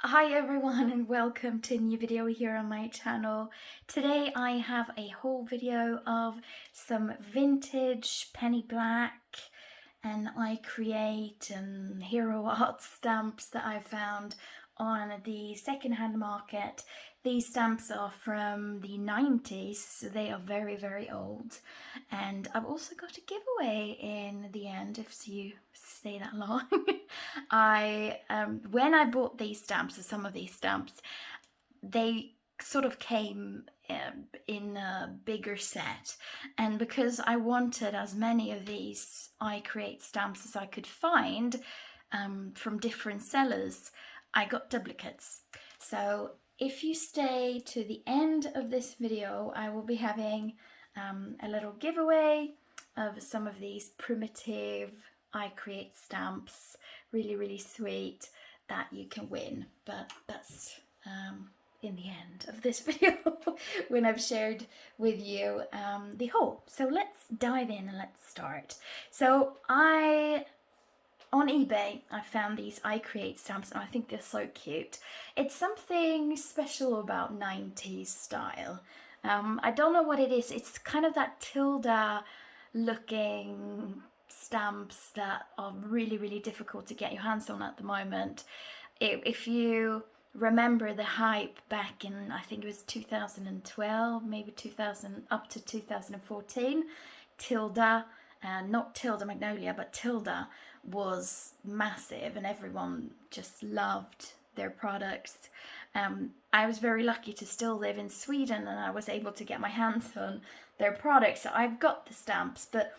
Hi everyone and welcome to a new video here on my channel. Today I have a whole video of some vintage penny black and I create and hero art stamps that I found on the secondhand market. These stamps are from the 90s, so they are very old. And I've also got a giveaway in the end if you stay that long. When I bought these stamps, or some of these stamps, they sort of came in a bigger set, and because I wanted as many of these I Create stamps as I could find from different sellers, I got duplicates. So if you stay to the end of this video, I will be having a little giveaway of some of these primitive I Create stamps, really sweet, that you can win, but that's in the end of this video when I've shared with you the haul. So let's dive in and let's start. So on eBay, I found these I Create stamps and I think they're so cute. It's something special about 90s style. I don't know what it is. It's kind of that tilde looking stamps that are really difficult to get your hands on at the moment. If you remember the hype back in, I think it was 2012, maybe 2000 up to 2014, tilde, not Tilda Magnolia, but Tilda was massive and everyone just loved their products. I was very lucky to still live in Sweden and I was able to get my hands on their products. So I've got the stamps, but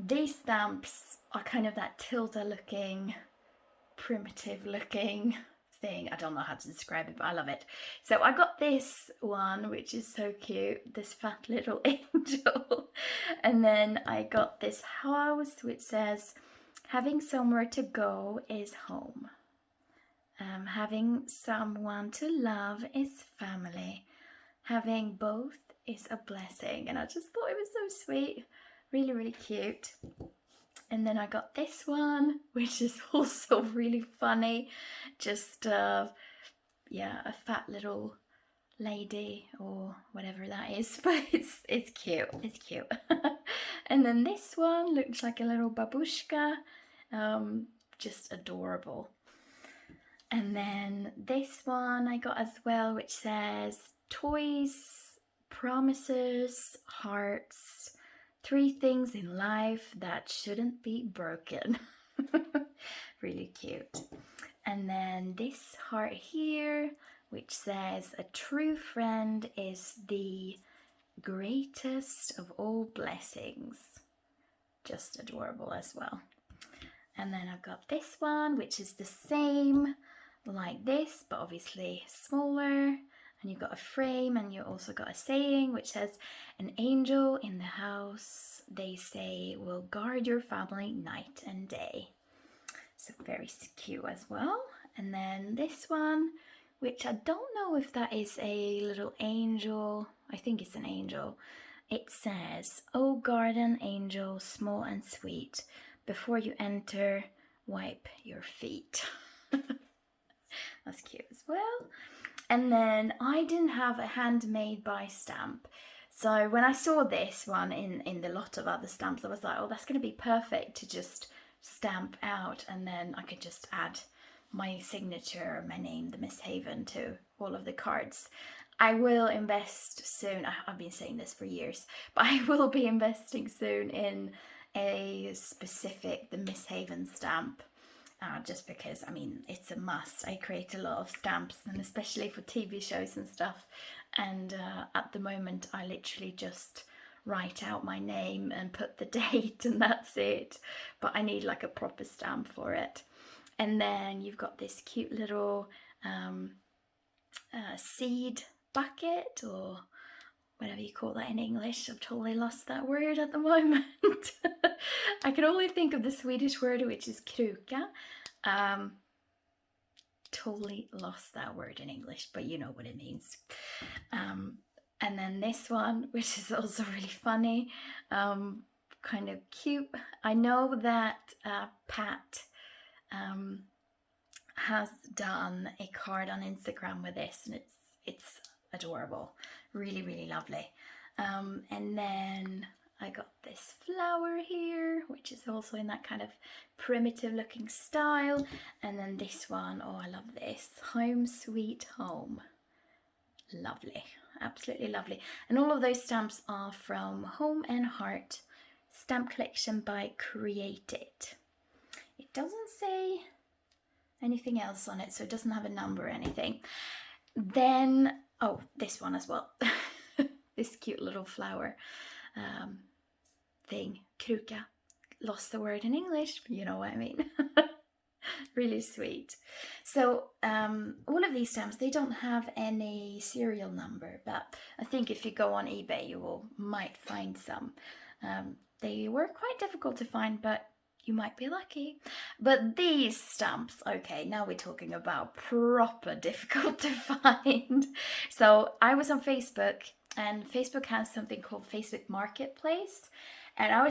these stamps are kind of that tilde looking, primitive looking thing. I don't know how to describe it, but I love it. So I got this one, which is so cute, this fat little angel. And then I got this house, which says, having somewhere to go is home. Having someone to love is family. Having both is a blessing. And I just thought it was so sweet, really cute. And then I got this one, which is also really funny. Just, yeah, a fat little lady or whatever that is, but it's cute, it's cute. And then this one looks like a little babushka, just adorable. And then this one I got as well, which says toys, promises, hearts, 3 things in life that shouldn't be broken. Really cute. And then this heart here, which says a true friend is the greatest of all blessings. Just adorable as well. And then I've got this one, which is the same like this, but obviously smaller. And you've got a frame, and you also got a saying which says, an angel in the house, they say, will guard your family night and day. So very cute as well. And then this one, which I don't know if that is a little angel. I think it's an angel. It says, oh garden angel, small and sweet, before you enter, wipe your feet. That's cute as well. And then I didn't have a handmade by stamp. So when I saw this one in the lot of other stamps, I was like, oh, that's going to be perfect to just stamp out, and then I could just add my signature, my name, Themisshaven, to all of the cards. I will invest soon. I've been saying this for years, but I will be investing soon in a specific Themisshaven stamp. Just because, I mean, it's a must. I create a lot of stamps, and especially for TV shows and stuff. And at the moment, I literally just write out my name and put the date, and that's it. But I need like a proper stamp for it. And then you've got this cute little seed bucket, or whatever you call that in English. I've totally lost that word at the moment. I can only think of the Swedish word, which is kruka. Totally lost that word in English, but you know what it means. And then this one, which is also really funny, kind of cute. I know that Pat has done a card on Instagram with this, and it's adorable, really, really lovely. And then I got this flower here, which is also in that kind of primitive looking style. And then this one, oh, I love this, Home Sweet Home. Lovely, absolutely lovely. And all of those stamps are from Home and Heart stamp collection by Create It. It doesn't say anything else on it, so it doesn't have a number or anything. Then, oh, this one as well. This cute little flower thing, kruka. Lost the word in English, but you know what I mean. Really sweet. So all of these stamps, they don't have any serial number, but I think if you go on eBay, you might find some. They were quite difficult to find, but you might be lucky. But these stamps, okay, now we're talking about proper difficult to find. So I was on Facebook, and Facebook has something called Facebook Marketplace, and I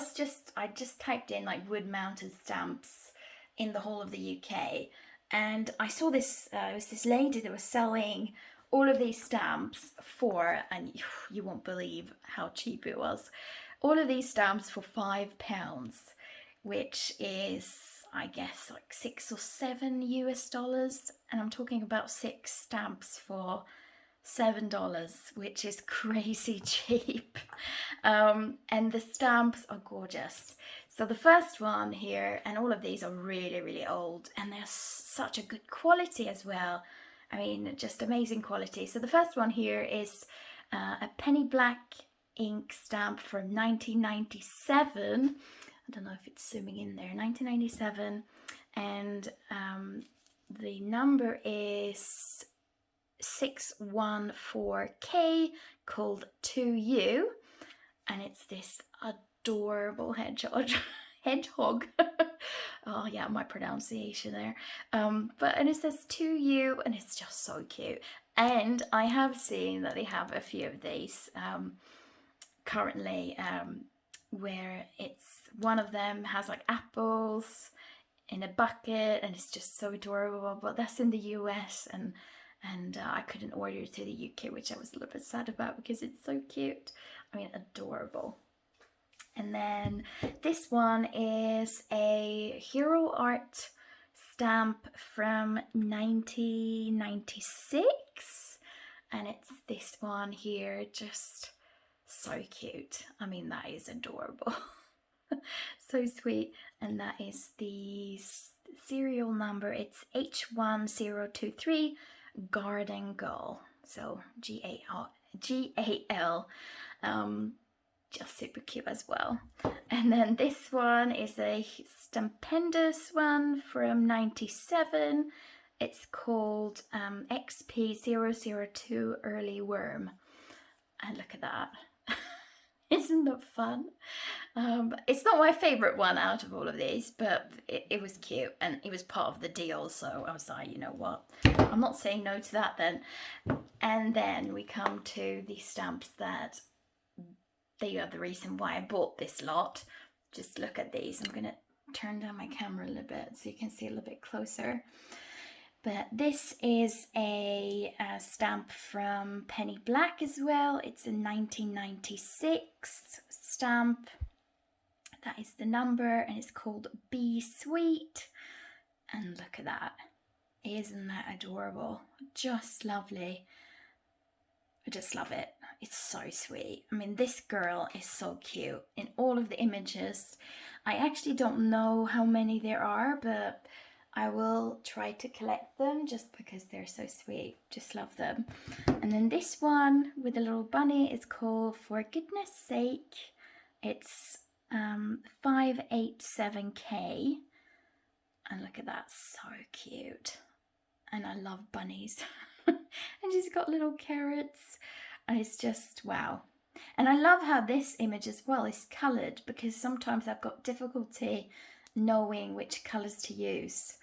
just typed in like wood mounted stamps in the whole of the UK, and I saw this, it was this lady that was selling all of these stamps for, and you won't believe how cheap it was, all of these stamps for £5, which is, I guess, like $6 or $7 US, and I'm talking about 6 stamps for $7, which is crazy cheap. And the stamps are gorgeous. So the first one here, and all of these are really, really old, and they're such a good quality as well. I mean, just amazing quality. So the first one here is a penny black ink stamp from 1997. I don't know if it's zooming in there, 1997, and the number is 614K, called To You, and it's this adorable hedgehog. Oh yeah, my pronunciation there. And it says To You, and it's just so cute. And I have seen that they have a few of these currently, where it's one of them has like apples in a bucket, and it's just so adorable. But that's in the US, and I couldn't order it to the UK, which I was a little bit sad about because it's so cute. I mean, adorable. And then this one is a Hero Art stamp from 1996, and it's this one here, just so cute. I mean, that is adorable. So sweet. And that is the serial number, it's H1023 Garden Gull, so GAL, just super cute as well. And then this one is a stupendous one from 97. It's called XP002 Early Worm, and look at that. Isn't that fun? It's not my favourite one out of all of these, but it was cute, and it was part of the deal, so I was like, you know what, I'm not saying no to that then. And then we come to the stamps that they are the reason why I bought this lot. Just look at these. I'm going to turn down my camera a little bit so you can see a little bit closer. But this is a stamp from Penny Black as well. It's a 1996 stamp. That is the number, and it's called Be Sweet. And look at that. Isn't that adorable? Just lovely. I just love it. It's so sweet. I mean, this girl is so cute in all of the images. I actually don't know how many there are, but I will try to collect them just because they're so sweet. Just love them. And then this one with the little bunny is called For Goodness Sake. It's 587K. And look at that, so cute. And I love bunnies. And she's got little carrots. And it's just, wow. And I love how this image as well is coloured, because sometimes I've got difficulty knowing which colours to use.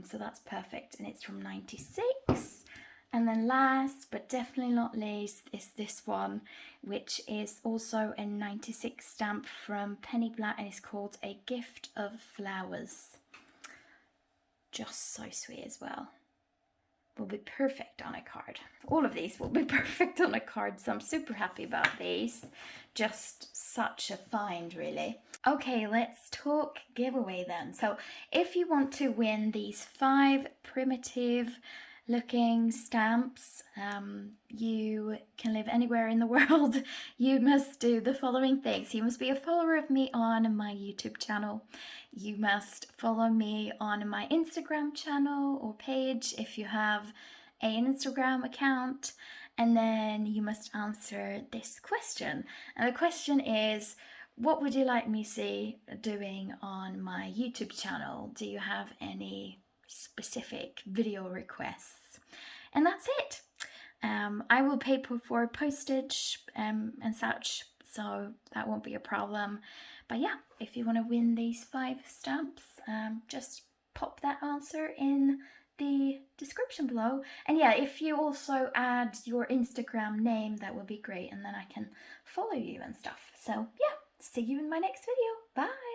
So that's perfect. And it's from 96. And then last but definitely not least is this one, which is also a 96 stamp from Penny Black, and it's called A Gift of Flowers. Just so sweet as well. Will be perfect on a card. All of these will be perfect on a card, so I'm super happy about these. Just such a find, really. Okay, let's talk giveaway then. So if you want to win these 5 primitive looking stamps, you can live anywhere in the world, you must do the following things. You must be a follower of me on my YouTube channel. You must follow me on my Instagram channel or page if you have an Instagram account, and then you must answer this question. And the question is, what would you like me to see doing on my YouTube channel? Do you have any specific video requests? And that's it. I will pay for postage and such, so that won't be a problem. But yeah, if you want to win these 5 stamps, just pop that answer in the description below. And yeah, if you also add your Instagram name, that would be great, and then I can follow you and stuff. So yeah, see you in my next video. Bye!